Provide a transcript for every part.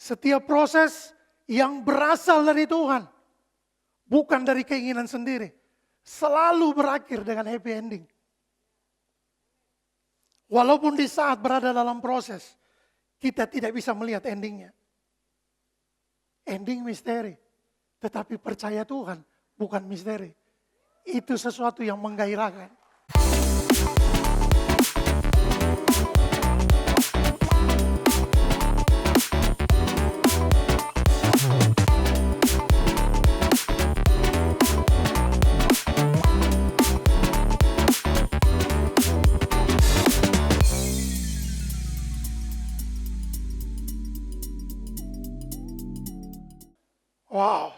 Setiap proses yang berasal dari Tuhan, bukan dari keinginan sendiri, selalu berakhir dengan happy ending. Walaupun di saat berada dalam proses, kita tidak bisa melihat endingnya. Ending misteri. Tetapi percaya Tuhan bukan misteri. Itu sesuatu yang menggairahkan. Wow.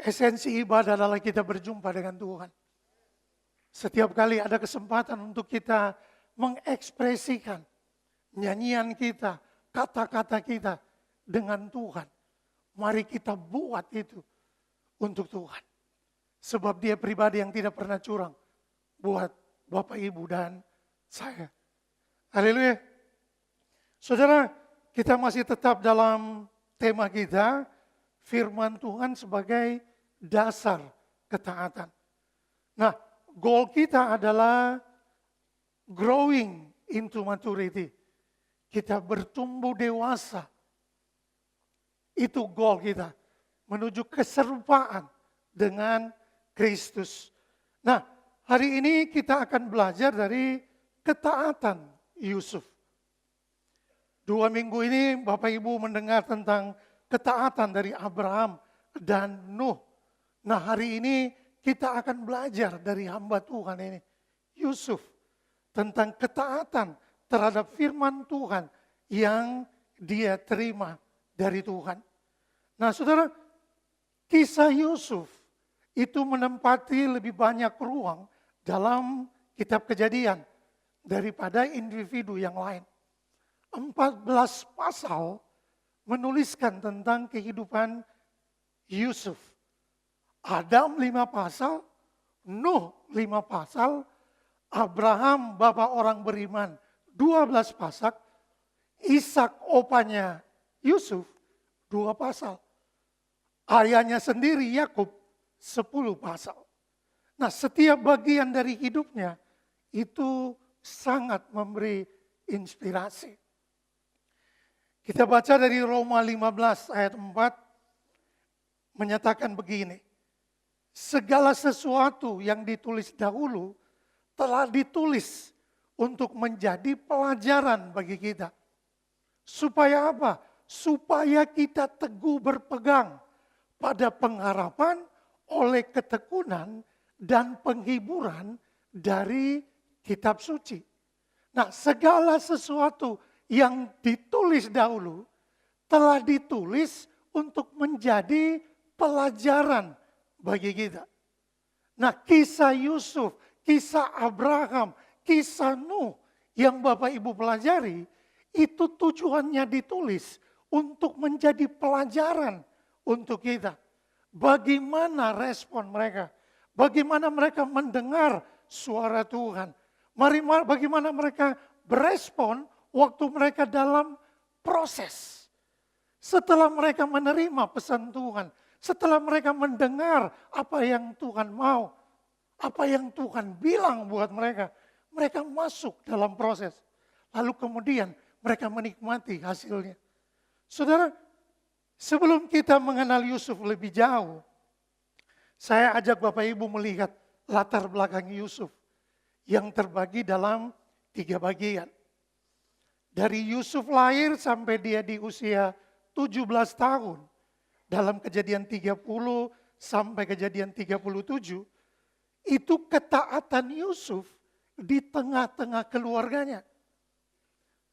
Esensi ibadah adalah kita berjumpa dengan Tuhan. Setiap kali ada kesempatan untuk kita mengekspresikan nyanyian kita, kata-kata kita dengan Tuhan. Mari kita buat itu untuk Tuhan. Sebab Dia pribadi yang tidak pernah curang buat Bapak, Ibu, dan saya. Haleluya. Saudara, kita masih tetap dalam tema kita, firman Tuhan sebagai dasar ketaatan. Nah, goal kita adalah growing into maturity. Kita bertumbuh dewasa. Itu goal kita. Menuju keserupaan dengan Kristus. Nah, hari ini kita akan belajar dari ketaatan Yusuf. 2 minggu ini Bapak Ibu mendengar tentang ketaatan dari Abraham dan Nuh. Nah, hari ini kita akan belajar dari hamba Tuhan ini, Yusuf, tentang ketaatan terhadap firman Tuhan yang dia terima dari Tuhan. Nah, saudara, kisah Yusuf itu menempati lebih banyak ruang dalam kitab Kejadian daripada individu yang lain. 14 pasal menuliskan tentang kehidupan Yusuf. Adam 5 pasal, Nuh 5 pasal, Abraham bapak orang beriman 12 pasal, Ishak opanya Yusuf 2 pasal. Ayahnya sendiri Yakub 10 pasal. Nah, setiap bagian dari hidupnya itu sangat memberi inspirasi. Kita baca dari Roma 15 ayat 4 menyatakan begini. Segala sesuatu yang ditulis dahulu telah ditulis untuk menjadi pelajaran bagi kita. Supaya apa? Supaya kita teguh berpegang pada pengharapan oleh ketekunan dan penghiburan dari kitab suci. Nah, segala sesuatu yang ditulis dahulu telah ditulis untuk menjadi pelajaran bagi kita. Nah, kisah Yusuf, kisah Abraham, kisah Nuh yang Bapak Ibu pelajari, itu tujuannya ditulis untuk menjadi pelajaran untuk kita. Bagaimana respon mereka? Bagaimana mereka mendengar suara Tuhan? Bagaimana mereka berespon waktu mereka dalam proses. Setelah mereka menerima pesan Tuhan, setelah mereka mendengar apa yang Tuhan mau, apa yang Tuhan bilang buat mereka, mereka masuk dalam proses. Lalu kemudian mereka menikmati hasilnya. Saudara, sebelum kita mengenal Yusuf lebih jauh, saya ajak Bapak Ibu melihat latar belakang Yusuf yang terbagi dalam 3 bagian. Dari Yusuf lahir sampai dia di usia 17 tahun. Dalam Kejadian 30 sampai Kejadian 37. Itu ketaatan Yusuf di tengah-tengah keluarganya.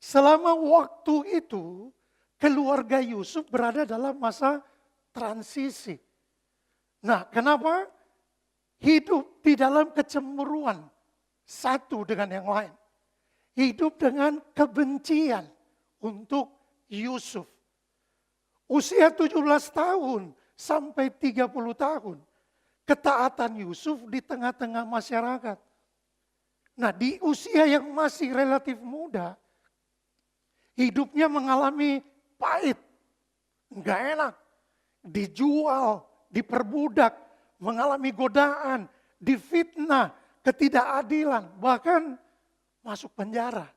Selama waktu itu, keluarga Yusuf berada dalam masa transisi. Nah, kenapa? Hidup di dalam kecemburuan satu dengan yang lain. Hidup dengan kebencian untuk Yusuf. Usia 17 tahun sampai 30 tahun. Ketaatan Yusuf di tengah-tengah masyarakat. Nah, di usia yang masih relatif muda, hidupnya mengalami pahit, nggak enak, dijual, diperbudak, mengalami godaan, difitnah, ketidakadilan, bahkan masuk penjara.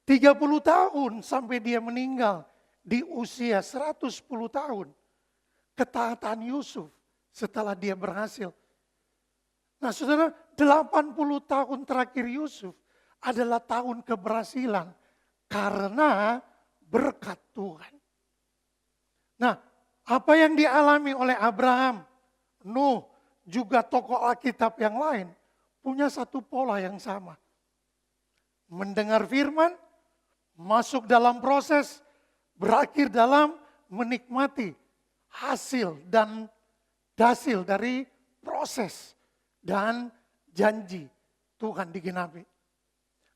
30 tahun sampai dia meninggal di usia 110 tahun. Ketaatan Yusuf setelah dia berhasil. Nah saudara, 80 tahun terakhir Yusuf adalah tahun keberhasilan karena berkat Tuhan. Nah, apa yang dialami oleh Abraham, Nuh, juga tokoh Alkitab yang lain punya satu pola yang sama. Mendengar firman, masuk dalam proses, berakhir dalam menikmati hasil dan hasil dari proses dan janji Tuhan digenapi.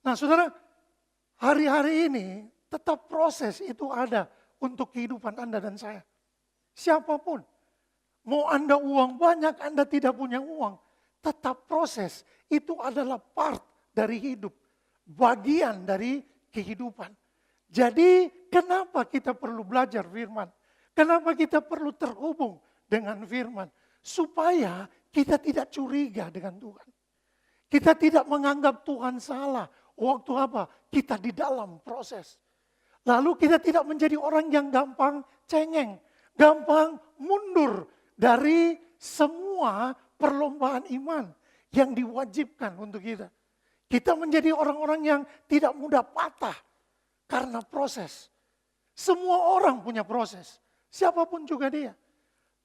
Nah saudara, hari-hari ini tetap proses itu ada untuk kehidupan Anda dan saya. Siapapun, mau Anda uang banyak, Anda tidak punya uang, tetap proses itu adalah part dari hidup, bagian dari kehidupan. Jadi kenapa kita perlu belajar firman? Kenapa kita perlu terhubung dengan firman? Supaya kita tidak curiga dengan Tuhan. Kita tidak menganggap Tuhan salah. Waktu apa? Kita di dalam proses. Lalu kita tidak menjadi orang yang gampang cengeng. Gampang mundur dari semua perlombaan iman yang diwajibkan untuk kita. Kita menjadi orang-orang yang tidak mudah patah karena proses. Semua orang punya proses, siapapun juga dia.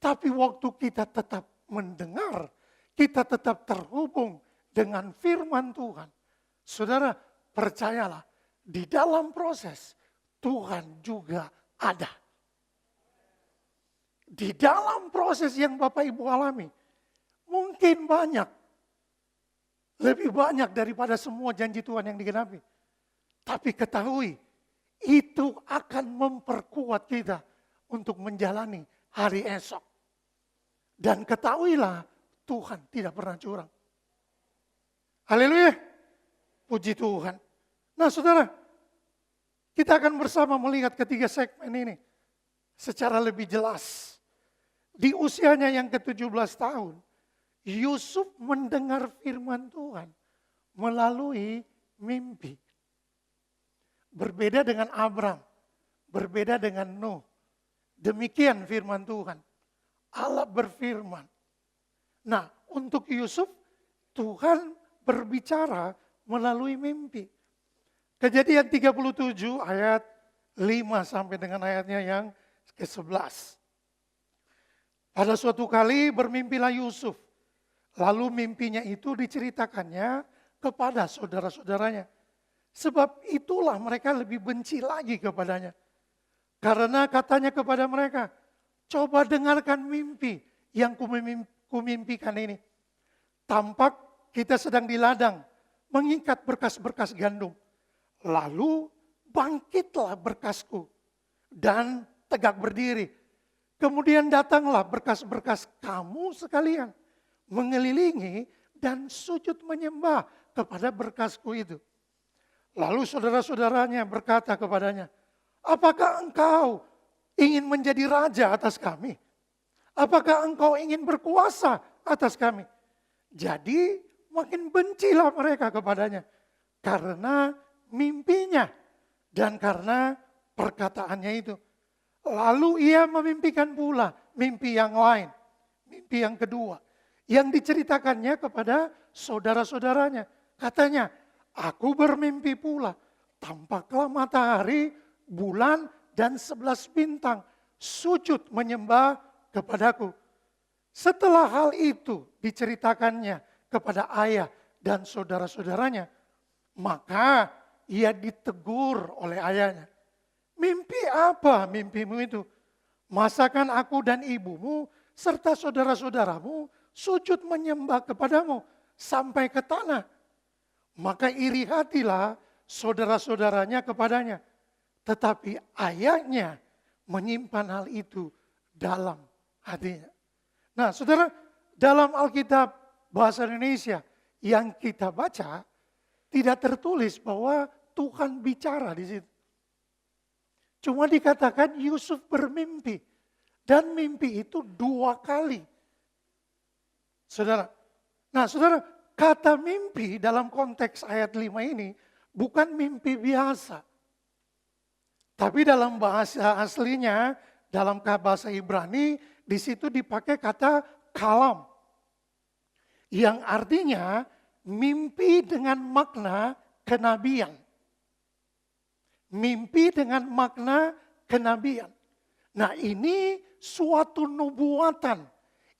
Tapi waktu kita tetap mendengar, kita tetap terhubung dengan firman Tuhan. Saudara, percayalah, di dalam proses Tuhan juga ada. Di dalam proses yang Bapak Ibu alami, mungkin banyak. Lebih banyak daripada semua janji Tuhan yang digenapi. Tapi ketahui, itu akan memperkuat kita untuk menjalani hari esok. Dan ketahuilah, Tuhan tidak pernah curang. Haleluya, puji Tuhan. Nah saudara, kita akan bersama melihat ketiga segmen ini secara lebih jelas. Di usianya yang ke-17 tahun, Yusuf mendengar firman Tuhan melalui mimpi. Berbeda dengan Abraham, berbeda dengan Nuh. Demikian firman Tuhan. Allah berfirman. Nah, untuk Yusuf, Tuhan berbicara melalui mimpi. Kejadian 37 ayat 5 sampai dengan ayatnya yang ke-11. Pada suatu kali bermimpilah Yusuf. Lalu mimpinya itu diceritakannya kepada saudara-saudaranya. Sebab itulah mereka lebih benci lagi kepadanya. Karena katanya kepada mereka, coba dengarkan mimpi yang kumimpikan ini. Tampak kita sedang di ladang, mengikat berkas-berkas gandum. Lalu bangkitlah berkasku dan tegak berdiri. Kemudian datanglah berkas-berkas kamu sekalian, mengelilingi dan sujud menyembah kepada berkasku itu. Lalu saudara-saudaranya berkata kepadanya, apakah engkau ingin menjadi raja atas kami? Apakah engkau ingin berkuasa atas kami? Jadi makin bencilah mereka kepadanya karena mimpinya dan karena perkataannya itu. Lalu ia memimpikan pula mimpi yang lain, mimpi yang kedua. Yang diceritakannya kepada saudara-saudaranya. Katanya, aku bermimpi pula, tampaklah matahari, bulan, dan 11 bintang sujud menyembah kepadaku. Setelah hal itu diceritakannya kepada ayah dan saudara-saudaranya, maka ia ditegur oleh ayahnya. Mimpi apa mimpimu itu? Masakan aku dan ibumu serta saudara-saudaramu sujud menyembah kepadamu sampai ke tanah. Maka iri hatilah saudara-saudaranya kepadanya. Tetapi ayahnya menyimpan hal itu dalam hatinya. Nah saudara, dalam Alkitab bahasa Indonesia yang kita baca, tidak tertulis bahwa Tuhan bicara di situ. Cuma dikatakan Yusuf bermimpi. Dan mimpi itu 2 kali. Saudara. Nah saudara, kata mimpi dalam konteks ayat 5 ini bukan mimpi biasa. Tapi dalam bahasa aslinya, dalam bahasa Ibrani, di situ dipakai kata kalam. Yang artinya mimpi dengan makna kenabian. Mimpi dengan makna kenabian. Nah ini suatu nubuatan.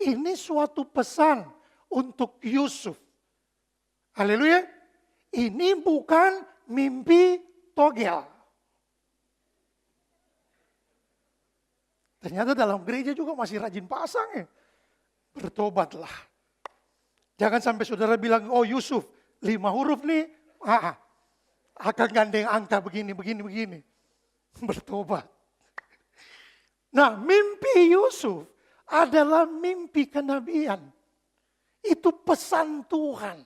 Ini suatu pesan untuk Yusuf. Haleluya. Ini bukan mimpi togel. Ternyata dalam gereja juga masih rajin pasang ya. Bertobatlah. Jangan sampai saudara bilang, oh Yusuf 5 huruf nih. Akan gandeng angka begini. Bertobat. Nah mimpi Yusuf adalah mimpi kenabian. Itu pesan Tuhan.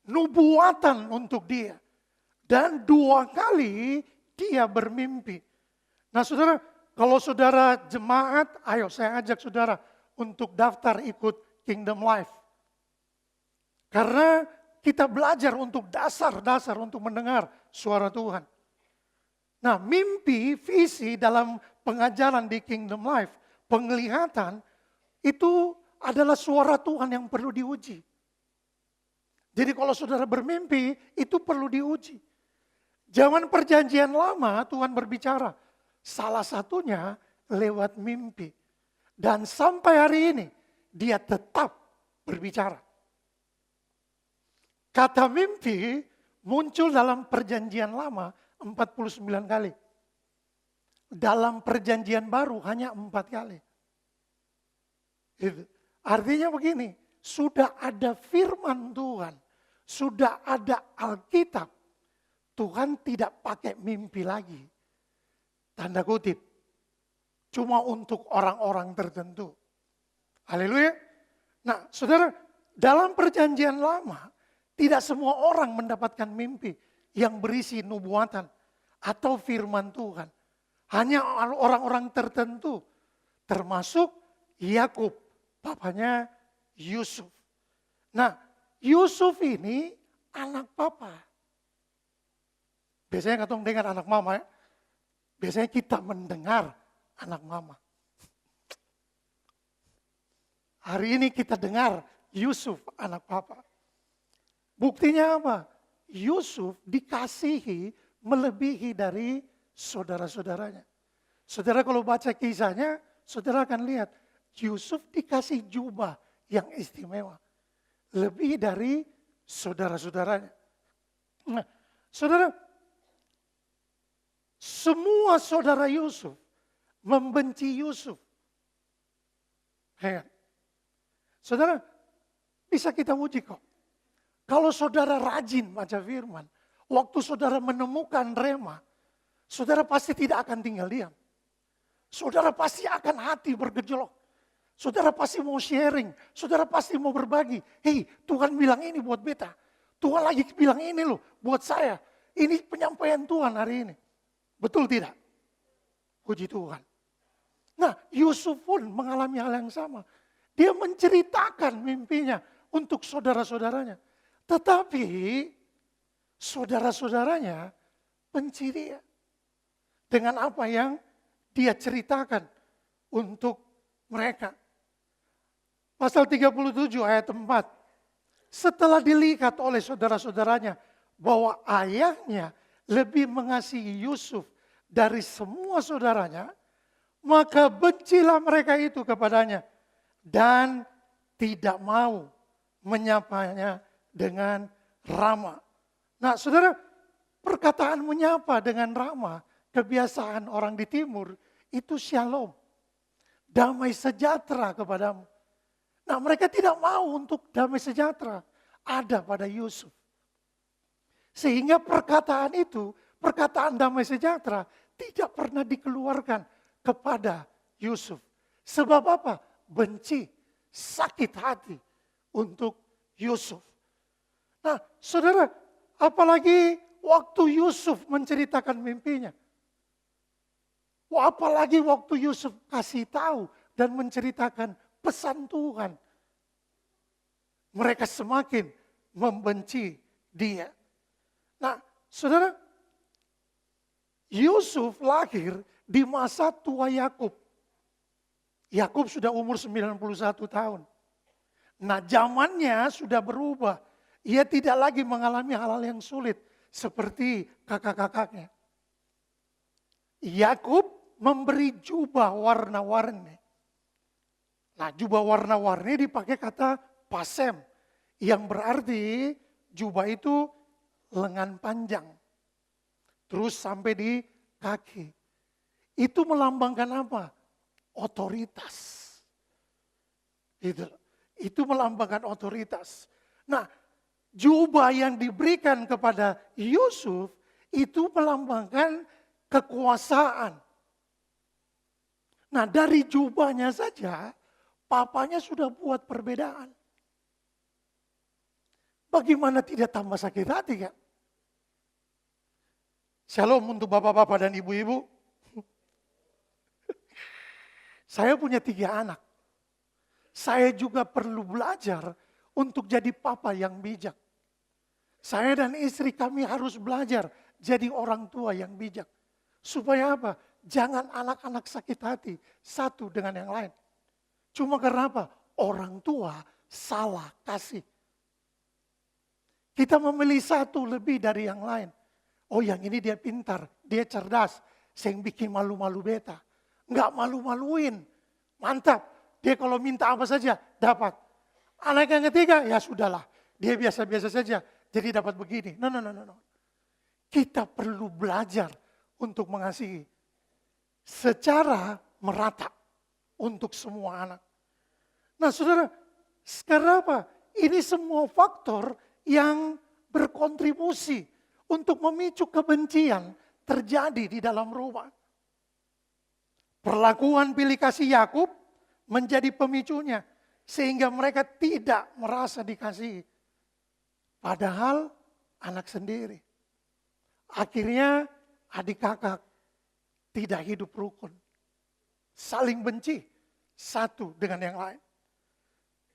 Nubuatan untuk dia. Dan 2 kali dia bermimpi. Nah saudara, kalau saudara jemaat, ayo saya ajak saudara untuk daftar ikut Kingdom Life. Karena kita belajar untuk dasar-dasar untuk mendengar suara Tuhan. Nah mimpi, visi dalam pengajaran di Kingdom Life, penglihatan itu adalah suara Tuhan yang perlu diuji. Jadi kalau saudara bermimpi itu perlu diuji. Zaman perjanjian lama Tuhan berbicara. Salah satunya lewat mimpi. Dan sampai hari ini dia tetap berbicara. Kata mimpi muncul dalam perjanjian lama 49 kali. Dalam perjanjian baru hanya 4 kali. Artinya begini, sudah ada firman Tuhan, sudah ada Alkitab. Tuhan tidak pakai mimpi lagi. Tanda kutip. Cuma untuk orang-orang tertentu. Haleluya. Nah saudara, dalam perjanjian lama, tidak semua orang mendapatkan mimpi yang berisi nubuatan atau firman Tuhan. Hanya orang-orang tertentu, termasuk Yakub, papanya Yusuf. Nah, Yusuf ini anak papa. Biasanya katong dengar anak mama ya. Biasanya kita mendengar anak mama. Hari ini kita dengar Yusuf anak papa. Buktinya apa? Yusuf dikasihi melebihi dari saudara-saudaranya. Saudara kalau baca kisahnya, saudara akan lihat Yusuf dikasih jubah yang istimewa. Lebih dari saudara-saudaranya. Nah, saudara, semua saudara Yusuf membenci Yusuf. Saudara, bisa kita uji kok. Kalau saudara rajin baca firman, waktu saudara menemukan rema, saudara pasti tidak akan tinggal diam. Saudara pasti akan hati bergejolak. Saudara pasti mau sharing, saudara pasti mau berbagi. Hei, Tuhan bilang ini buat beta. Tuhan lagi bilang ini loh buat saya. Ini penyampaian Tuhan hari ini. Betul tidak? Puji Tuhan. Nah, Yusuf pun mengalami hal yang sama. Dia menceritakan mimpinya untuk saudara-saudaranya. Tetapi saudara-saudaranya benci dia. Dengan apa yang dia ceritakan untuk mereka. Pasal 37 ayat 4. Setelah dilihat oleh saudara-saudaranya bahwa ayahnya lebih mengasihi Yusuf dari semua saudaranya, maka bencilah mereka itu kepadanya dan tidak mau menyapanya dengan ramah. Nah saudara, perkataan menyapa dengan ramah, kebiasaan orang di timur itu shalom. Damai sejahtera kepadamu. Nah mereka tidak mau untuk damai sejahtera ada pada Yusuf. Sehingga perkataan itu, perkataan damai sejahtera tidak pernah dikeluarkan kepada Yusuf. Sebab apa? Benci, sakit hati untuk Yusuf. Nah saudara, apalagi waktu Yusuf menceritakan mimpinya. Wah, apalagi waktu Yusuf kasih tahu dan menceritakan pesan Tuhan. Mereka semakin membenci dia. Nah, saudara, Yusuf lahir di masa tua Yakub. Yakub sudah umur 91 tahun. Nah, zamannya sudah berubah. Ia tidak lagi mengalami hal-hal yang sulit seperti kakak-kakaknya. Yakub memberi jubah warna-warni. Nah, jubah warna-warni dipakai kata pasem, yang berarti jubah itu lengan panjang. Terus sampai di kaki. Itu melambangkan apa? Otoritas. Itu melambangkan otoritas. Nah, jubah yang diberikan kepada Yusuf itu melambangkan kekuasaan. Nah, dari jubahnya saja, papanya sudah buat perbedaan. Bagaimana tidak tambah sakit hati kan? Shalom untuk bapak-bapak dan ibu-ibu. Saya punya 3 anak. Saya juga perlu belajar untuk jadi papa yang bijak. Saya dan istri kami harus belajar jadi orang tua yang bijak. Supaya apa? Jangan anak-anak sakit hati satu dengan yang lain. Cuma karena apa? Orang tua salah kasih. Kita memilih satu lebih dari yang lain. Oh, yang ini dia pintar, dia cerdas, yang bikin malu-malu beta. Enggak malu-maluin, mantap. Dia kalau minta apa saja dapat. Anak yang ketiga, ya sudahlah, dia biasa-biasa saja, jadi dapat begini. No. Kita perlu belajar untuk mengasihi secara merata untuk semua anak. Nah, saudara, sekarang apa? Ini semua faktor yang berkontribusi untuk memicu kebencian terjadi di dalam rumah. Perlakuan pilih kasih Yakub menjadi pemicunya sehingga mereka tidak merasa dikasihi. Padahal anak sendiri. Akhirnya adik kakak tidak hidup rukun. Saling benci satu dengan yang lain.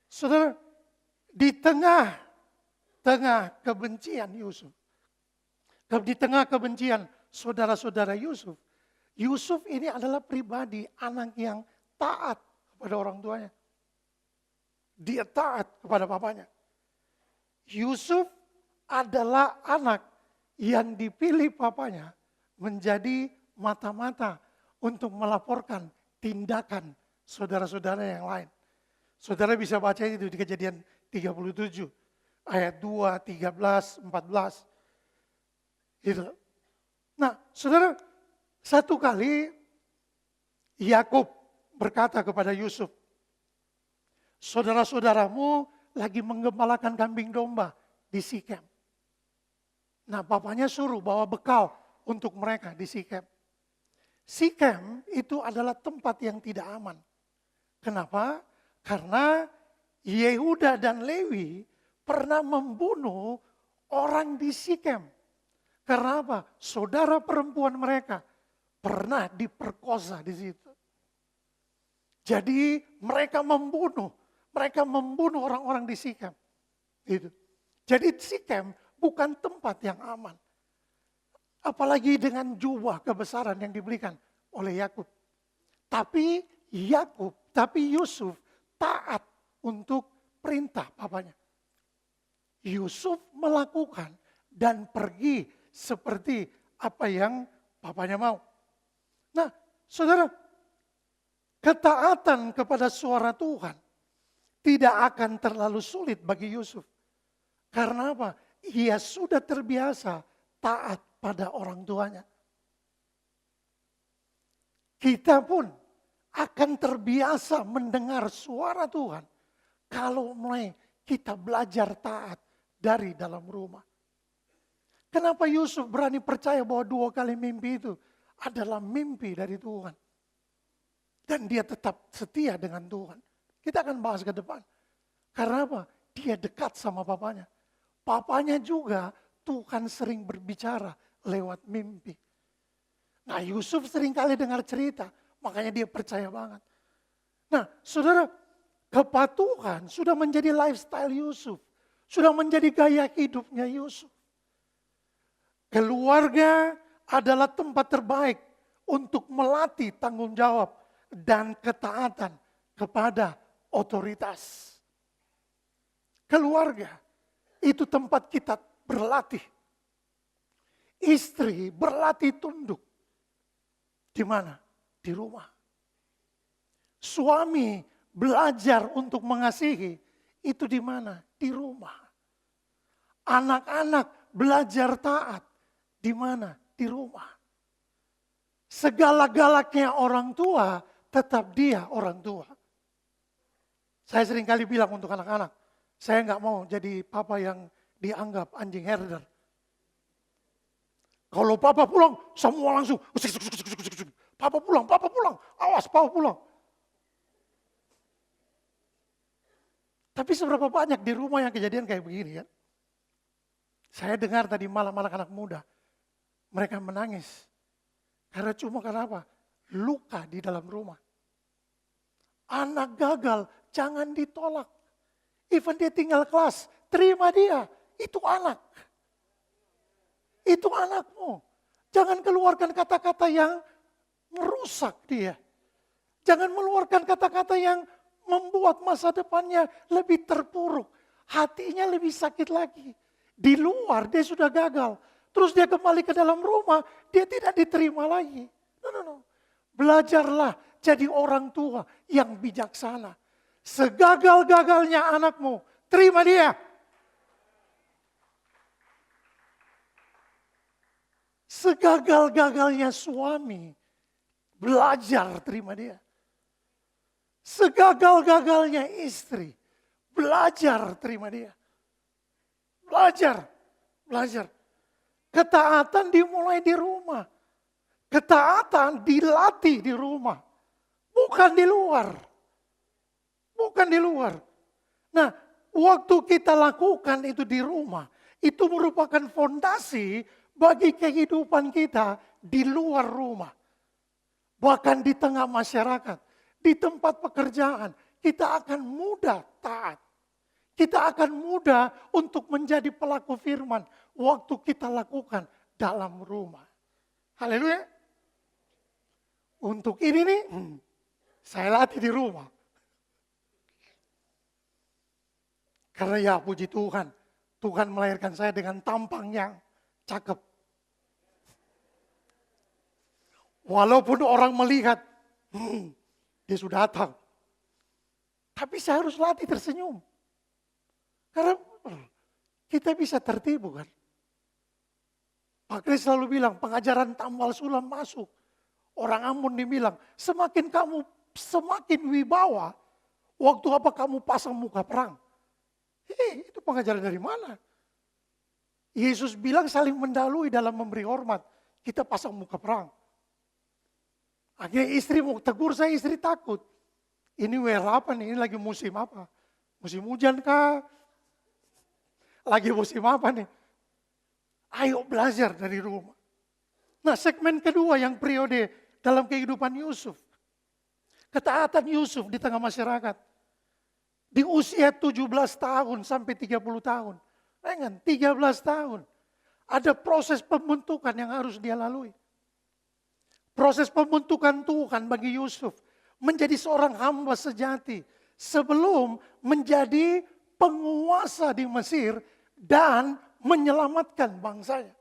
Saudara, di tengah kebencian Yusuf. Di tengah kebencian saudara-saudara Yusuf. Yusuf ini adalah pribadi anak yang taat kepada orang tuanya. Dia taat kepada papanya. Yusuf adalah anak yang dipilih papanya menjadi mata-mata untuk melaporkan tindakan saudara-saudara yang lain. Saudara bisa baca itu di Kejadian 37 ayat 2, 13, 14. Gitu. Nah, saudara, satu kali Yakub berkata kepada Yusuf, saudara-saudaramu lagi menggembalakan kambing domba di Sikem. Nah, bapaknya suruh bawa bekal untuk mereka di Sikem. Sikem itu adalah tempat yang tidak aman. Kenapa? Karena Yehuda dan Lewi pernah membunuh orang di Sikem. Karena apa? Saudara perempuan mereka pernah diperkosa di situ. Jadi mereka membunuh orang-orang di Sikem. Gitu. Jadi Sikem bukan tempat yang aman. Apalagi dengan jubah kebesaran yang diberikan oleh Yakub. Tapi Yusuf taat untuk perintah papanya. Yusuf melakukan dan pergi seperti apa yang papanya mau. Nah, saudara, ketaatan kepada suara Tuhan tidak akan terlalu sulit bagi Yusuf. Karena apa? Ia sudah terbiasa taat pada orang tuanya. Kita pun akan terbiasa mendengar suara Tuhan kalau mulai kita belajar taat dari dalam rumah. Kenapa Yusuf berani percaya bahwa 2 kali mimpi itu adalah mimpi dari Tuhan? Dan dia tetap setia dengan Tuhan. Kita akan bahas ke depan. Karena apa? Dia dekat sama papanya. Papanya juga Tuhan sering berbicara lewat mimpi. Nah, Yusuf seringkali dengar cerita, makanya dia percaya banget. Nah, saudara, kepatuhan sudah menjadi lifestyle Yusuf. Sudah menjadi gaya hidupnya Yusuf. Keluarga adalah tempat terbaik untuk melatih tanggung jawab dan ketaatan kepada otoritas. Keluarga itu tempat kita berlatih. Istri berlatih tunduk. Di mana? Di rumah. Suami belajar untuk mengasihi, itu di mana? Di rumah. Anak-anak belajar taat, di mana? Di rumah. Segala-galaknya orang tua, tetap dia orang tua. Saya sering kali bilang untuk anak-anak, saya nggak mau jadi papa yang dianggap anjing herder. Kalau papa pulang, semua langsung, papa pulang, awas papa pulang. Tapi seberapa banyak di rumah yang kejadian kayak begini kan? Saya dengar tadi malam anak-anak muda, mereka menangis. Karena kenapa? Luka di dalam rumah. Anak gagal, jangan ditolak. Even dia tinggal kelas, terima dia, itu anak. Itu anakmu. Jangan keluarkan kata-kata yang merusak dia. Jangan mengeluarkan kata-kata yang membuat masa depannya lebih terpuruk. Hatinya lebih sakit lagi. Di luar dia sudah gagal. Terus dia kembali ke dalam rumah, dia tidak diterima lagi. No. Belajarlah jadi orang tua yang bijaksana. Segagal-gagalnya anakmu, terima dia. Segagal-gagalnya suami, belajar terima dia. Segagal-gagalnya istri, belajar terima dia. Belajar. Ketaatan dimulai di rumah. Ketaatan dilatih di rumah. Bukan di luar. Nah, waktu kita lakukan itu di rumah, itu merupakan fondasi bagi kehidupan kita di luar rumah. Bahkan di tengah masyarakat, di tempat pekerjaan, kita akan mudah taat. Kita akan mudah untuk menjadi pelaku firman waktu kita lakukan dalam rumah. Haleluya. Untuk ini nih, saya latih di rumah. Karena ya puji Tuhan, Tuhan melahirkan saya dengan tampang yang cakep. Walaupun orang melihat, dia sudah datang. Tapi saya harus latih tersenyum. Karena kita bisa tertipu kan. Pak Kris selalu bilang, pengajaran tambal sulam masuk. Orang Ambon dibilang, semakin wibawa, waktu apa kamu pasang muka perang. Itu pengajaran dari mana? Yesus bilang saling mendahului dalam memberi hormat. Kita pasang muka perang. Akhirnya istri mau tegur saya, istri takut. Ini apa nih? Ini lagi musim apa? Musim hujan kah? Lagi musim apa nih? Ayo belajar dari rumah. Nah, segmen kedua yang periode dalam kehidupan Yusuf. Ketaatan Yusuf di tengah masyarakat. Di usia 17 tahun sampai 30 tahun. Dengan 13 tahun. Ada proses pembentukan yang harus dia lalui. Proses pembentukan Tuhan bagi Yusuf. Menjadi seorang hamba sejati. Sebelum menjadi penguasa di Mesir. Dan menyelamatkan bangsanya.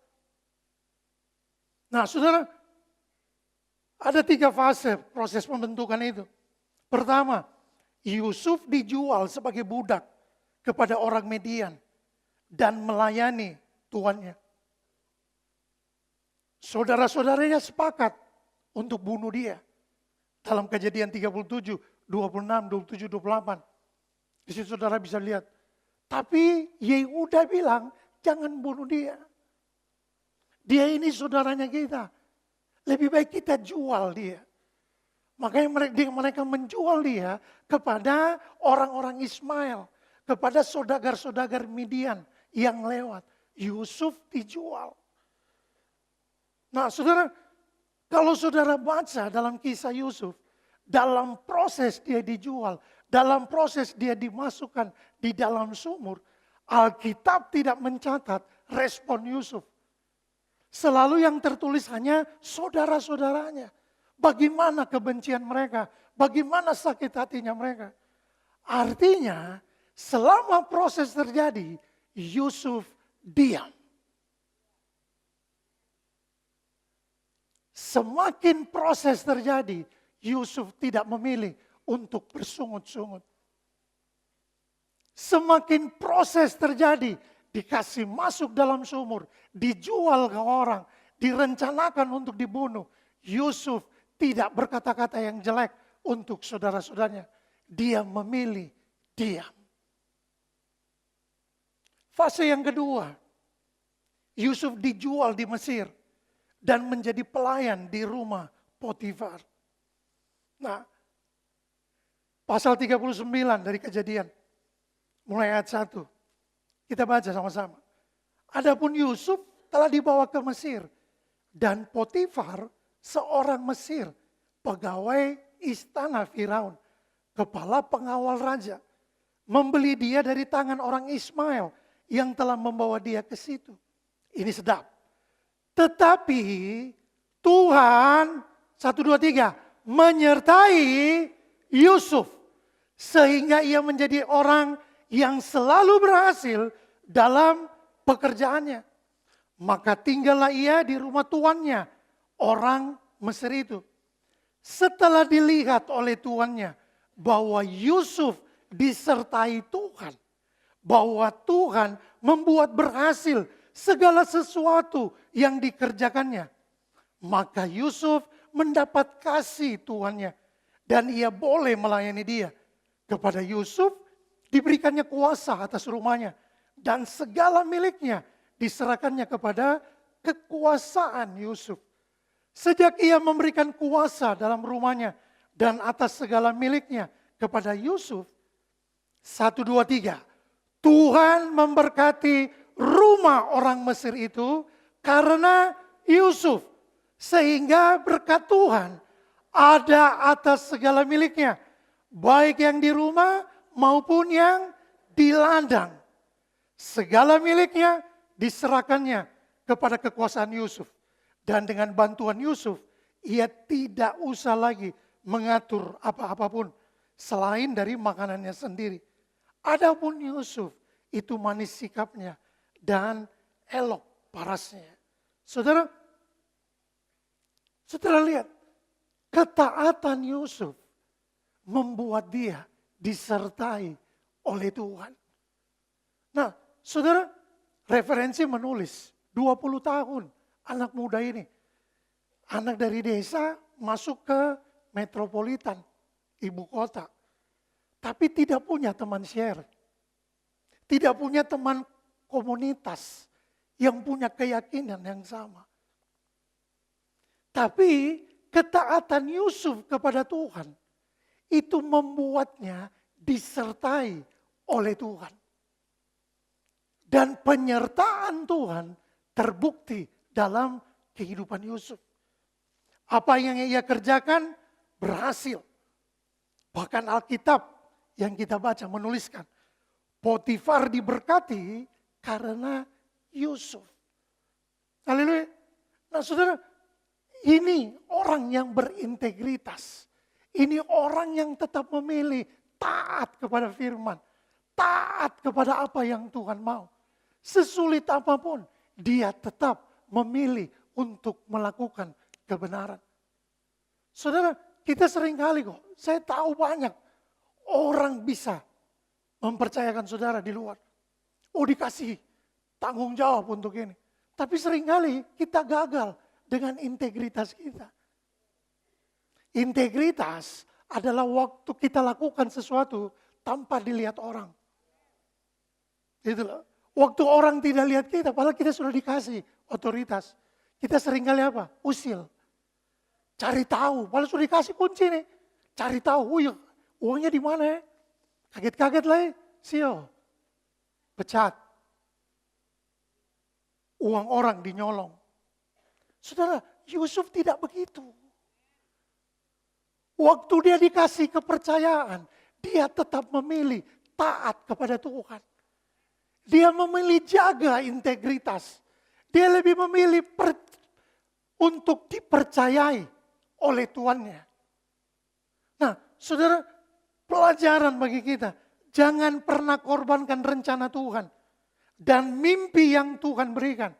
Nah saudara, ada 3 fase proses pembentukan itu. Pertama, Yusuf dijual sebagai budak kepada orang Median dan melayani tuannya. Saudara-saudaranya sepakat untuk bunuh dia. Dalam Kejadian 37, 26, 27, 28. Di situ saudara bisa lihat. Tapi Yehuda bilang, jangan bunuh dia. Dia ini saudaranya kita. Lebih baik kita jual dia. Makanya mereka menjual dia kepada orang-orang Ismail. Kepada saudagar-saudagar Midian yang lewat. Yusuf dijual. Nah saudara, Kalau saudara baca dalam kisah Yusuf, dalam proses dia dijual, dalam proses dia dimasukkan di dalam sumur, Alkitab tidak mencatat respon Yusuf. Selalu yang tertulis hanya saudara-saudaranya. Bagaimana kebencian mereka, bagaimana sakit hatinya mereka. Artinya selama proses terjadi, Yusuf diam. Semakin proses terjadi, Yusuf tidak memilih untuk bersungut-sungut. Semakin proses terjadi, dikasih masuk dalam sumur, dijual ke orang, direncanakan untuk dibunuh. Yusuf tidak berkata-kata yang jelek untuk saudara-saudaranya. Dia memilih diam. Fase yang kedua, Yusuf dijual di Mesir dan menjadi pelayan di rumah Potifar. Nah, pasal 39 dari Kejadian, mulai ayat 1. Kita baca sama-sama. Adapun Yusuf telah dibawa ke Mesir dan Potifar seorang Mesir, pegawai istana Firaun, kepala pengawal raja, membeli dia dari tangan orang Ismail yang telah membawa dia ke situ. Ini sedap. Tetapi Tuhan, 1, 2, 3, menyertai Yusuf. Sehingga ia menjadi orang yang selalu berhasil dalam pekerjaannya. Maka tinggallah ia di rumah tuannya, orang Mesir itu. Setelah dilihat oleh tuannya bahwa Yusuf disertai Tuhan, bahwa Tuhan membuat berhasil segala sesuatu yang dikerjakannya, maka Yusuf mendapat kasih tuannya dan ia boleh melayani dia. Kepada Yusuf diberikannya kuasa atas rumahnya dan segala miliknya diserahkannya kepada kekuasaan Yusuf. Sejak ia memberikan kuasa dalam rumahnya dan atas segala miliknya kepada Yusuf, 1, 2, 3, Tuhan memberkati rumah orang Mesir itu karena Yusuf. Sehingga berkat Tuhan ada atas segala miliknya. Baik yang di rumah maupun yang di ladang. Segala miliknya diserahkannya kepada kekuasaan Yusuf. Dan dengan bantuan Yusuf, ia tidak usah lagi mengatur apa-apapun selain dari makanannya sendiri. Adapun Yusuf itu manis sikapnya dan elok parasnya. Saudara lihat, ketaatan Yusuf membuat dia disertai oleh Tuhan. Nah, saudara, referensi menulis 20 tahun anak muda ini. Anak dari desa masuk ke metropolitan, ibu kota. Tapi tidak punya teman share. Tidak punya teman komunitas yang punya keyakinan yang sama. Tapi ketaatan Yusuf kepada Tuhan itu membuatnya disertai oleh Tuhan. Dan penyertaan Tuhan terbukti dalam kehidupan Yusuf. Apa yang ia kerjakan berhasil. Bahkan Alkitab yang kita baca menuliskan, Potifar diberkati karena Yusuf. Haleluya. Nah saudara, ini orang yang berintegritas. Ini orang yang tetap memilih taat kepada firman. Taat kepada apa yang Tuhan mau. Sesulit apapun, dia tetap memilih untuk melakukan kebenaran. Saudara, kita sering kali kok, saya tahu banyak orang bisa mempercayakan saudara di luar. Oh dikasih tanggung jawab untuk ini. Tapi seringkali kita gagal dengan integritas kita. Integritas adalah waktu kita lakukan sesuatu tanpa dilihat orang. Itulah. Waktu orang tidak lihat kita, padahal kita sudah dikasih otoritas. Kita seringkali apa? Usil. Cari tahu, padahal sudah dikasih kunci nih. Cari tahu, oh ya, uangnya di mana ya? Kaget-kaget lah ya, sio. Pecat. Uang orang dinyolong. Saudara, Yusuf tidak begitu. Waktu dia dikasih kepercayaan, dia tetap memilih taat kepada Tuhan. Dia memilih jaga integritas. Dia lebih memilih untuk dipercayai oleh tuannya. Nah, saudara, pelajaran bagi kita. Jangan pernah korbankan rencana Tuhan. Dan mimpi yang Tuhan berikan.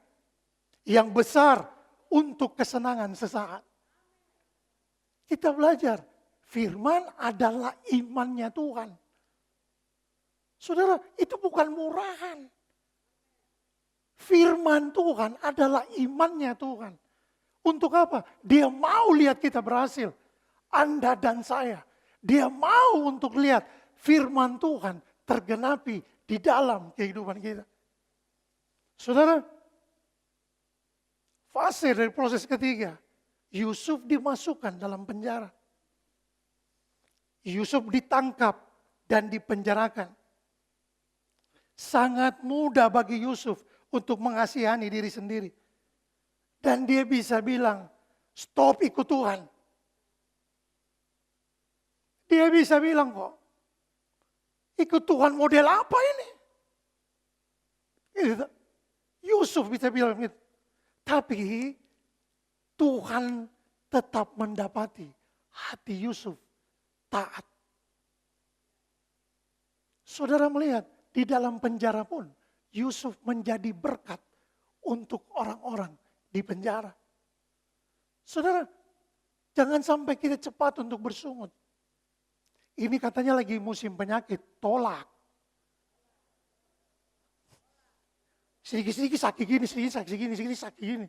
Yang besar untuk kesenangan sesaat. Kita belajar. Firman adalah imannya Tuhan. Saudara, itu bukan murahan. Firman Tuhan adalah imannya Tuhan. Untuk apa? Dia mau lihat kita berhasil. Anda dan saya. Dia mau untuk lihat firman Tuhan tergenapi di dalam kehidupan kita. Saudara, fase dari proses ketiga. Yusuf dimasukkan dalam penjara. Yusuf ditangkap dan dipenjarakan. Sangat mudah bagi Yusuf untuk mengasihani diri sendiri. Dan dia bisa bilang, stop ikut Tuhan. Dia bisa bilang kok, ikut Tuhan model apa ini? Yusuf bisa bilang gitu. Tapi Tuhan tetap mendapati hati Yusuf taat. Saudara melihat, di dalam penjara pun Yusuf menjadi berkat untuk orang-orang di penjara. Saudara, jangan sampai kita cepat untuk bersungut. Ini katanya lagi musim penyakit, tolak. Sedikit-sedikit sakit gini, sedikit sakit gini, sedikit sakit gini.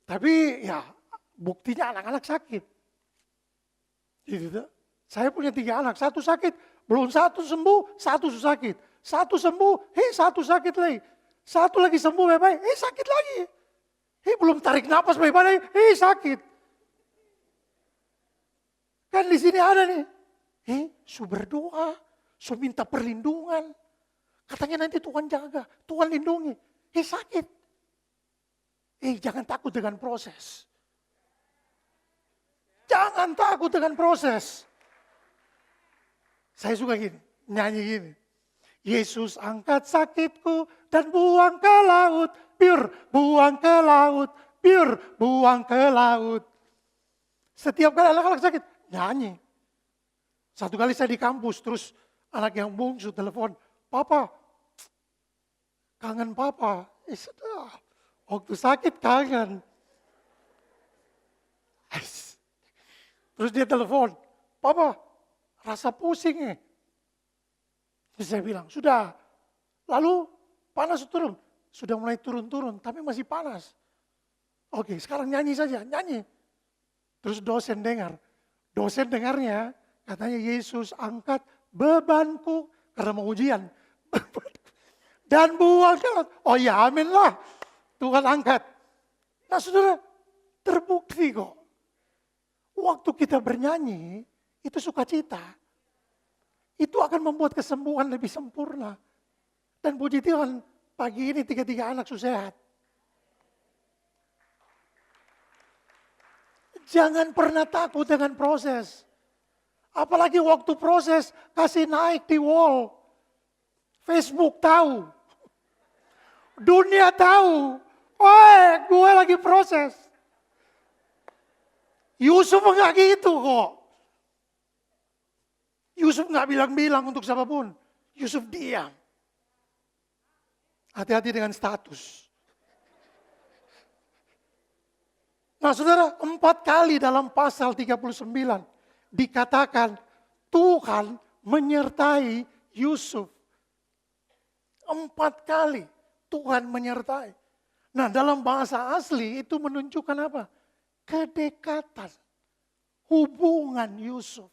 Tapi ya buktinya anak-anak sakit. Gitu. Saya punya 3 anak, 1 sakit, belum 1 sembuh, 1 sakit. 1 sembuh, 1 sakit lagi. 1 lagi sembuh baik-baik, sakit lagi. Belum tarik napas baik-baik, sakit. Kan di sini ada nih, su berdoa, su minta perlindungan. Katanya nanti Tuhan jaga, Tuhan lindungi. Sakit. Jangan takut dengan proses. Jangan takut dengan proses. Saya suka gini, nyanyi gini. Yesus angkat sakitku dan buang ke laut. Biur, buang ke laut. Biur, buang ke laut. Setiap kali anak-anak sakit, nyanyi. Satu kali saya di kampus, terus anak yang bungsu telepon. Papa, kangen papa. Sudah, waktu sakit kangen. Terus dia telepon, papa, rasa pusing ya. Terus saya bilang, sudah. Lalu panas turun. Sudah mulai turun-turun, tapi masih panas. Oke, sekarang nyanyi saja, nyanyi. Terus dosen dengar. Dosen dengarnya, katanya Yesus angkat bebanku karena mau ujian. Dan buang ke laut. Oh ya, amin lah. Tuhan angkat. Nah saudara, terbukti kok. Waktu kita bernyanyi, itu sukacita. Itu akan membuat kesembuhan lebih sempurna. Dan puji Tuhan, pagi ini 3 anak sehat. Jangan pernah takut dengan proses. Apalagi waktu proses, kasih naik di wall. Facebook tahu. Dunia tahu. Gue lagi proses. Yusuf enggak gitu kok. Yusuf enggak bilang-bilang untuk siapapun. Yusuf diam. Hati-hati dengan status. Nah saudara, 4 kali dalam pasal 39 dikatakan Tuhan menyertai Yusuf. 4 kali Tuhan menyertai. Nah dalam bahasa asli itu menunjukkan apa? Kedekatan. Hubungan Yusuf.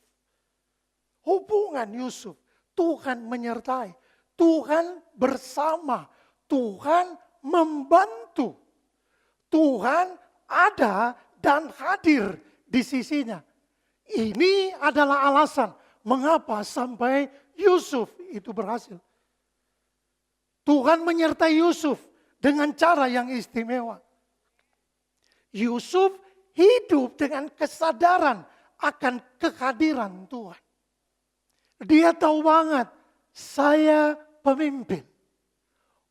Hubungan Yusuf. Tuhan menyertai. Tuhan bersama. Tuhan membantu. Tuhan ada dan hadir di sisinya. Ini adalah alasan mengapa sampai Yusuf itu berhasil. Tuhan menyertai Yusuf dengan cara yang istimewa. Yusuf hidup dengan kesadaran akan kehadiran Tuhan. Dia tahu banget, saya pemimpin.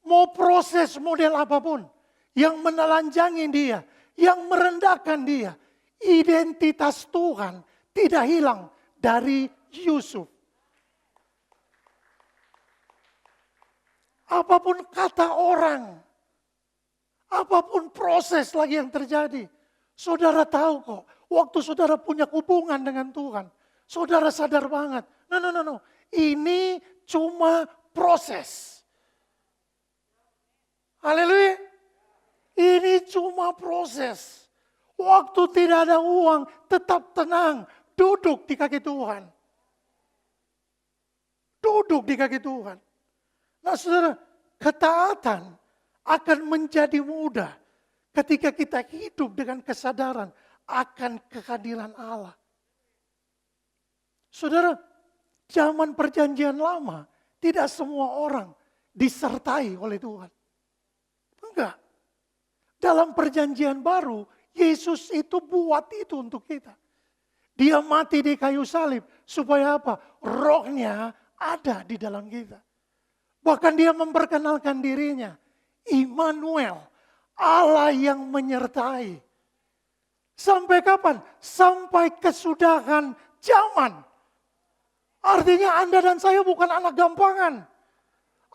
Mau proses model apapun yang menelanjangi dia, yang merendahkan dia, identitas Tuhan tidak hilang dari Yusuf. Apapun kata orang, apapun proses lagi yang terjadi, saudara tahu kok, waktu saudara punya hubungan dengan Tuhan, saudara sadar banget, no. Ini cuma proses. Haleluya. Ini cuma proses. Waktu tidak ada uang, tetap tenang. Duduk di kaki Tuhan. Duduk di kaki Tuhan. Nah saudara, ketaatan akan menjadi mudah ketika kita hidup dengan kesadaran akan kehadiran Allah. Saudara, zaman perjanjian lama tidak semua orang disertai oleh Tuhan. Enggak. Dalam perjanjian baru, Yesus itu buat itu untuk kita. Dia mati di kayu salib supaya apa? Rohnya ada di dalam kita. Bahkan dia memperkenalkan dirinya, Immanuel, Allah yang menyertai. Sampai kapan? Sampai kesudahan zaman. Artinya Anda dan saya bukan anak gampangan.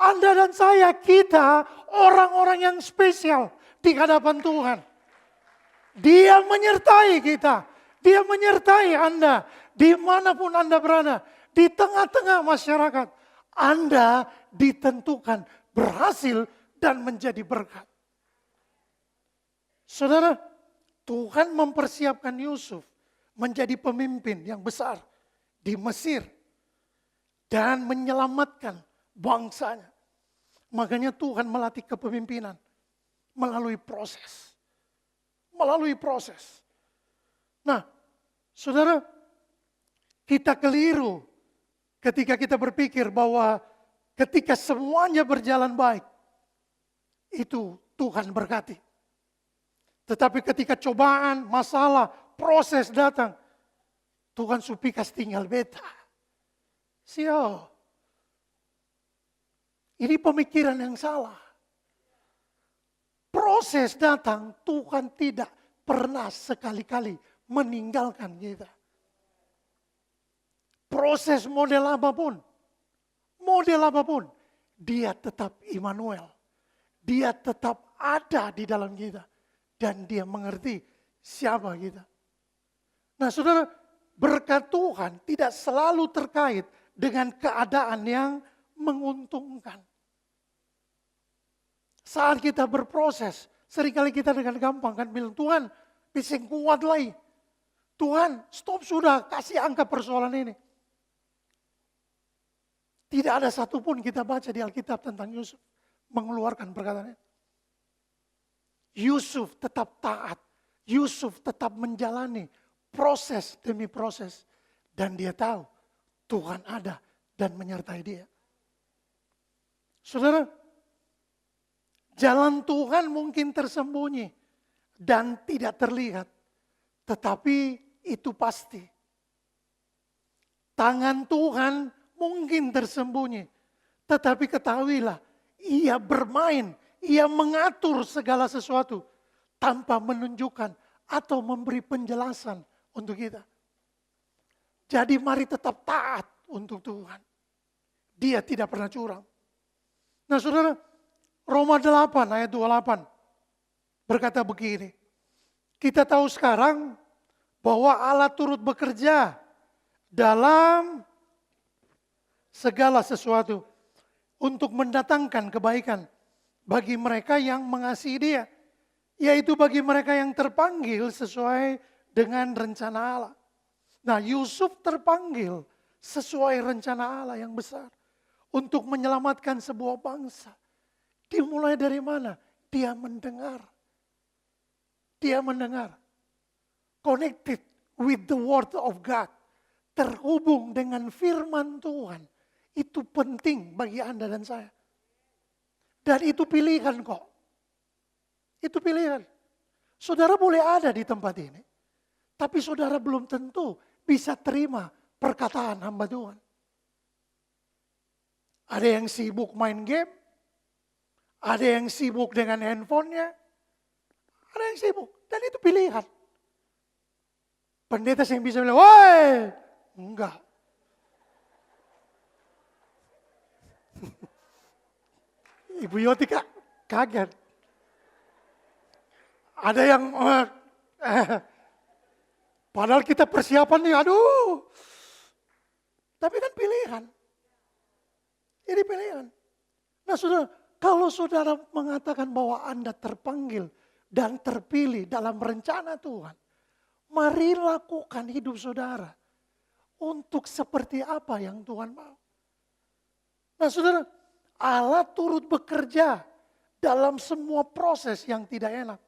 Anda dan saya, kita orang-orang yang spesial di hadapan Tuhan. Dia menyertai kita. Dia menyertai Anda dimanapun Anda berada. Di tengah-tengah masyarakat. Anda ditentukan berhasil dan menjadi berkat. Saudara, Tuhan mempersiapkan Yusuf menjadi pemimpin yang besar di Mesir dan menyelamatkan bangsanya. Makanya Tuhan melatih kepemimpinan melalui proses. Melalui proses. Nah, saudara, kita keliru ketika kita berpikir bahwa ketika semuanya berjalan baik, itu Tuhan berkati. Tetapi ketika cobaan, masalah, proses datang, Tuhan supikas tinggal beta. Sial. Ini pemikiran yang salah. Proses datang, Tuhan tidak pernah sekali-kali meninggalkan kita. Proses model apapun, dia tetap Immanuel. Dia tetap ada di dalam kita. Dan dia mengerti siapa kita. Nah saudara, berkat Tuhan tidak selalu terkait dengan keadaan yang menguntungkan. Saat kita berproses, seringkali kita dengan gampang kan bilang, Tuhan bisa kuat lagi. Tuhan stop sudah, kasih angka persoalan ini. Tidak ada satupun kita baca di Alkitab tentang Yusuf mengeluarkan perkataannya. Yusuf tetap taat. Yusuf tetap menjalani proses demi proses. Dan dia tahu Tuhan ada dan menyertai dia. Saudara, jalan Tuhan mungkin tersembunyi dan tidak terlihat. Tetapi itu pasti. Tangan Tuhan mungkin tersembunyi. Tetapi ketahuilah, ia bermain, ia mengatur segala sesuatu tanpa menunjukkan atau memberi penjelasan untuk kita. Jadi mari tetap taat untuk Tuhan. Dia tidak pernah curang. Nah saudara, Roma 8 ayat 28 berkata begini. Kita tahu sekarang bahwa Allah turut bekerja dalam segala sesuatu untuk mendatangkan kebaikan bagi mereka yang mengasihi Dia, yaitu bagi mereka yang terpanggil sesuai dengan rencana Allah. Nah, Yusuf terpanggil sesuai rencana Allah yang besar untuk menyelamatkan sebuah bangsa. Dimulai dari mana? Dia mendengar. Dia mendengar. Connected with the word of God. Terhubung dengan firman Tuhan. Itu penting bagi Anda dan saya. Dan itu pilihan kok. Itu pilihan. Saudara boleh ada di tempat ini, tapi saudara belum tentu bisa terima perkataan hamba Tuhan. Ada yang sibuk main game, ada yang sibuk dengan handphonenya, ada yang sibuk. Dan itu pilihan. Pendeta yang bisa bilang, woi, enggak. Ibu Yoti kaget. Ada yang, padahal kita persiapan nih, aduh. Tapi kan pilihan. Ini pilihan. Nah saudara, kalau saudara mengatakan bahwa Anda terpanggil dan terpilih dalam rencana Tuhan, mari lakukan hidup saudara untuk seperti apa yang Tuhan mau. Nah saudara, Allah turut bekerja dalam semua proses yang tidak enak.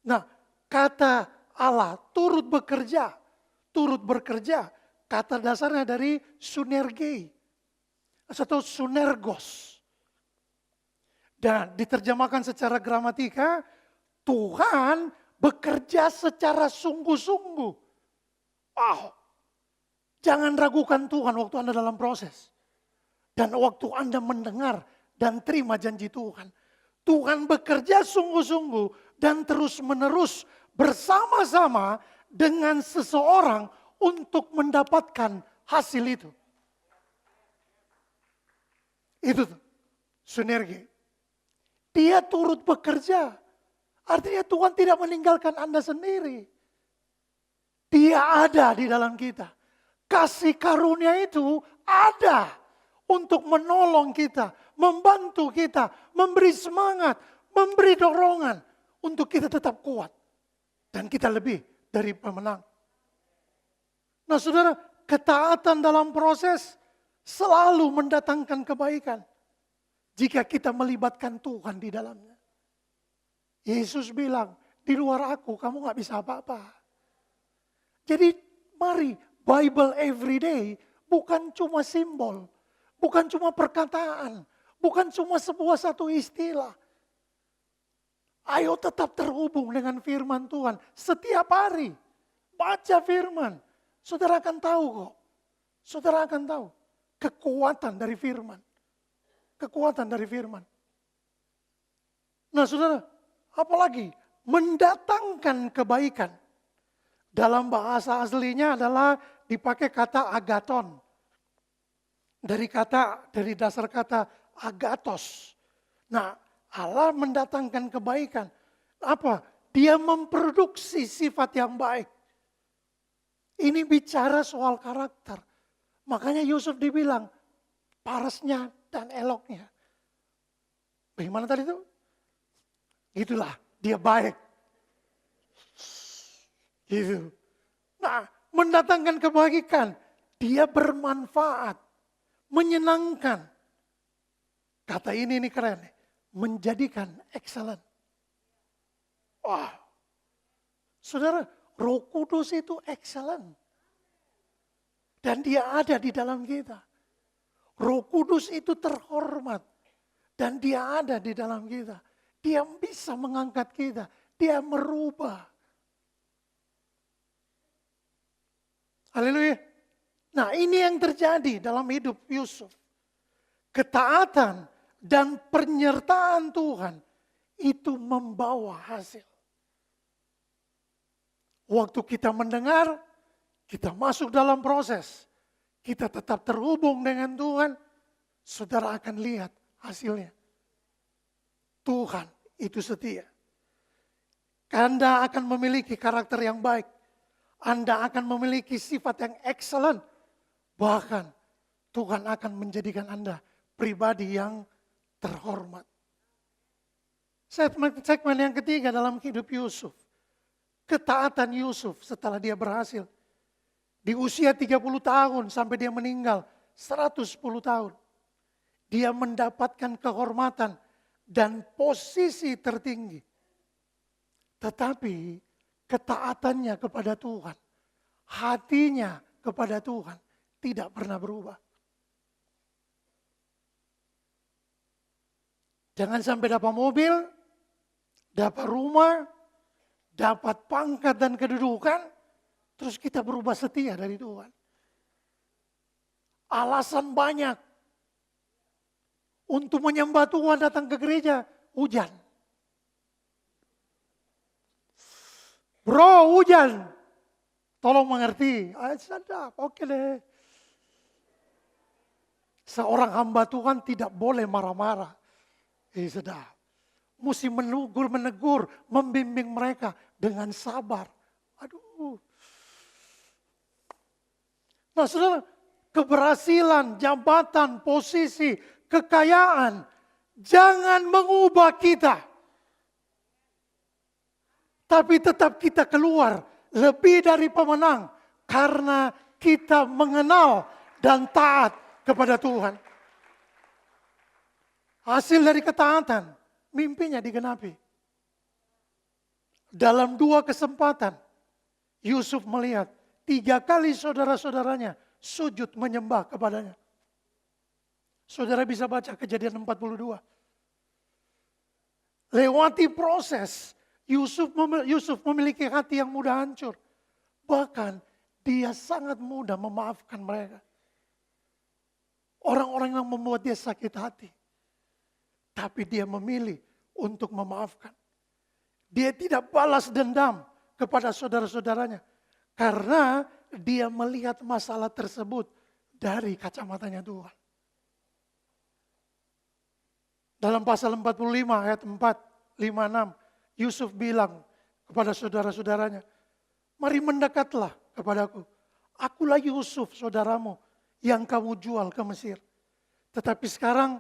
Nah, kata Allah turut bekerja, kata dasarnya dari sunerge atau sunergos. Dan diterjemahkan secara gramatika, Tuhan bekerja secara sungguh-sungguh. Wow, jangan ragukan Tuhan waktu Anda dalam proses. Dan waktu Anda mendengar dan terima janji Tuhan. Tuhan bekerja sungguh-sungguh dan terus-menerus bersama-sama dengan seseorang untuk mendapatkan hasil itu. Itu tuh, sinergi. Dia turut bekerja. Artinya Tuhan tidak meninggalkan Anda sendiri. Dia ada di dalam kita. Kasih karunia itu ada untuk menolong kita, membantu kita, memberi semangat, memberi dorongan untuk kita tetap kuat. Dan kita lebih dari pemenang. Nah saudara, ketaatan dalam proses selalu mendatangkan kebaikan. Jika kita melibatkan Tuhan di dalamnya. Yesus bilang, di luar aku kamu gak bisa apa-apa. Jadi mari, Bible everyday bukan cuma simbol. Bukan cuma perkataan, bukan cuma sebuah satu istilah. Ayo tetap terhubung dengan firman Tuhan setiap hari. Baca firman, saudara akan tahu kok. Saudara akan tahu kekuatan dari firman. Kekuatan dari firman. Nah saudara, apalagi mendatangkan kebaikan. Dalam bahasa aslinya adalah dipakai kata agaton. Dari dasar kata agatos. Nah, Allah mendatangkan kebaikan. Apa? Dia memproduksi sifat yang baik. Ini bicara soal karakter. Makanya Yusuf dibilang parasnya dan eloknya. Bagaimana tadi itu? Itulah, dia baik. Gitu. Nah, mendatangkan kebaikan. Dia bermanfaat. Menyenangkan. Kata ini keren. Menjadikan excellent. Wah. Saudara, Roh Kudus itu excellent. Dan dia ada di dalam kita. Roh Kudus itu terhormat. Dan dia ada di dalam kita. Dia bisa mengangkat kita. Dia merubah. Haleluya. Nah ini yang terjadi dalam hidup Yusuf. Ketaatan dan penyertaan Tuhan itu membawa hasil. Waktu kita mendengar, kita masuk dalam proses. Kita tetap terhubung dengan Tuhan, saudara akan lihat hasilnya. Tuhan itu setia. Anda akan memiliki karakter yang baik. Anda akan memiliki sifat yang excellent. Bahkan Tuhan akan menjadikan Anda pribadi yang terhormat. Segmen yang ketiga dalam hidup Yusuf. Ketaatan Yusuf setelah dia berhasil. Di usia 30 tahun sampai dia meninggal 110 tahun. Dia mendapatkan kehormatan dan posisi tertinggi. Tetapi ketaatannya kepada Tuhan, hatinya kepada Tuhan tidak pernah berubah. Jangan sampai dapat mobil, dapat rumah, dapat pangkat dan kedudukan, terus kita berubah setia dari Tuhan. Alasan banyak untuk menyembah Tuhan datang ke gereja, hujan. Bro, hujan. Tolong mengerti. Sedap, oke deh. Seorang hamba Tuhan tidak boleh marah-marah. Sedap. Mesti menegur, membimbing mereka dengan sabar. Aduh. Nah saudara, keberhasilan, jabatan, posisi, kekayaan, jangan mengubah kita. Tapi tetap kita keluar lebih dari pemenang. Karena kita mengenal dan taat kepada Tuhan. Hasil dari ketaatan. Mimpinya digenapi. Dalam 2 kesempatan, Yusuf melihat 3 kali saudara-saudaranya sujud menyembah kepadanya. Saudara bisa baca Kejadian 42. Lewati proses, Yusuf memiliki hati yang mudah hancur. Bahkan dia sangat mudah memaafkan mereka. Orang-orang yang membuat dia sakit hati. Tapi dia memilih untuk memaafkan. Dia tidak balas dendam kepada saudara-saudaranya. Karena dia melihat masalah tersebut dari kacamatanya Tuhan. Dalam pasal 45 ayat 4, 5, 6. Yusuf bilang kepada saudara-saudaranya. Mari mendekatlah kepadaku. Akulah Yusuf saudaramu yang kamu jual ke Mesir. Tetapi sekarang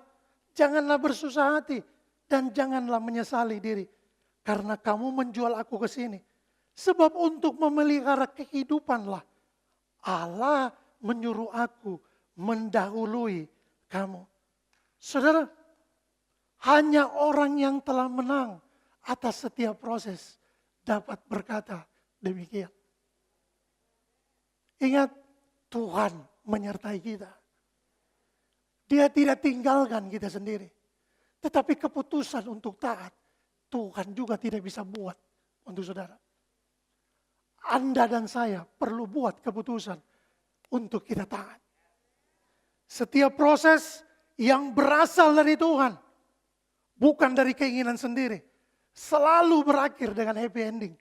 janganlah bersusah hati dan janganlah menyesali diri. Karena kamu menjual aku ke sini. Sebab untuk memelihara kehidupanlah Allah menyuruh aku mendahului kamu. Saudara, hanya orang yang telah menang atas setiap proses dapat berkata demikian. Ingat, Tuhan menyertai kita. Dia tidak tinggalkan kita sendiri. Tetapi keputusan untuk taat, Tuhan juga tidak bisa buat untuk saudara. Anda dan saya perlu buat keputusan untuk kita taat. Setiap proses yang berasal dari Tuhan, bukan dari keinginan sendiri, selalu berakhir dengan happy ending.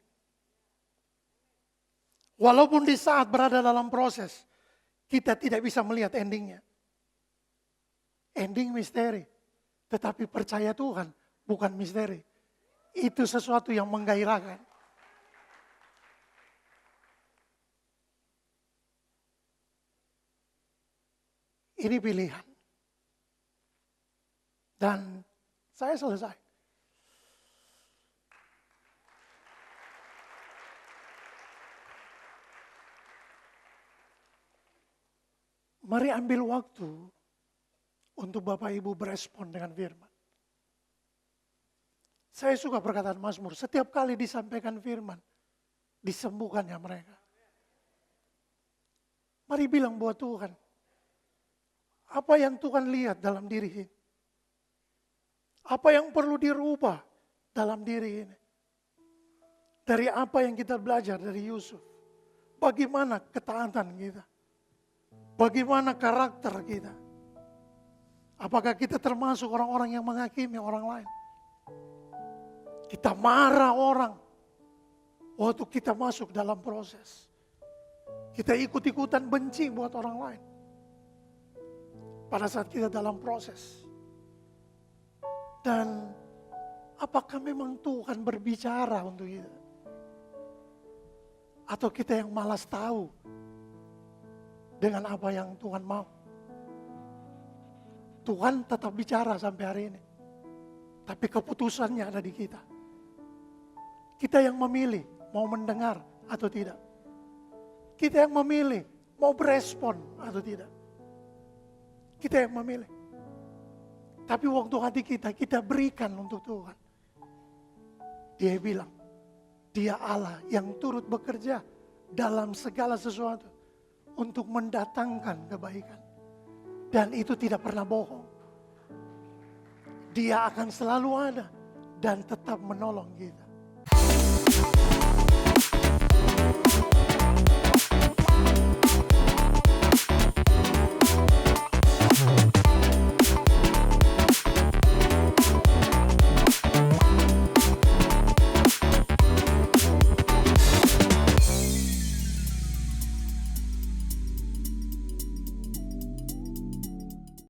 Walaupun di saat berada dalam proses, kita tidak bisa melihat endingnya. Ending misteri. Tetapi percaya Tuhan bukan misteri. Itu sesuatu yang menggairahkan. Ini pilihan. Dan saya selesai. Mari ambil waktu untuk Bapak Ibu berespon dengan firman. Saya suka perkataan Mazmur, setiap kali disampaikan firman, disembuhkannya mereka. Mari bilang buat Tuhan, apa yang Tuhan lihat dalam diri ini? Apa yang perlu dirubah dalam diri ini? Dari apa yang kita belajar dari Yusuf? Bagaimana ketaatan kita? Bagaimana karakter kita? Apakah kita termasuk orang-orang yang menghakimi orang lain? Kita marah orang waktu kita masuk dalam proses. Kita ikut-ikutan benci buat orang lain. Pada saat kita dalam proses. Dan apakah memang Tuhan berbicara untuk kita? Atau kita yang malas tahu dengan apa yang Tuhan mau? Tuhan tetap bicara sampai hari ini. Tapi keputusannya ada di kita. Kita yang memilih mau mendengar atau tidak. Kita yang memilih mau berespon atau tidak. Kita yang memilih. Tapi waktu hati kita berikan untuk Tuhan. Dia bilang, Dia Allah yang turut bekerja dalam segala sesuatu untuk mendatangkan kebaikan. Dan itu tidak pernah bohong. Dia akan selalu ada dan tetap menolong kita.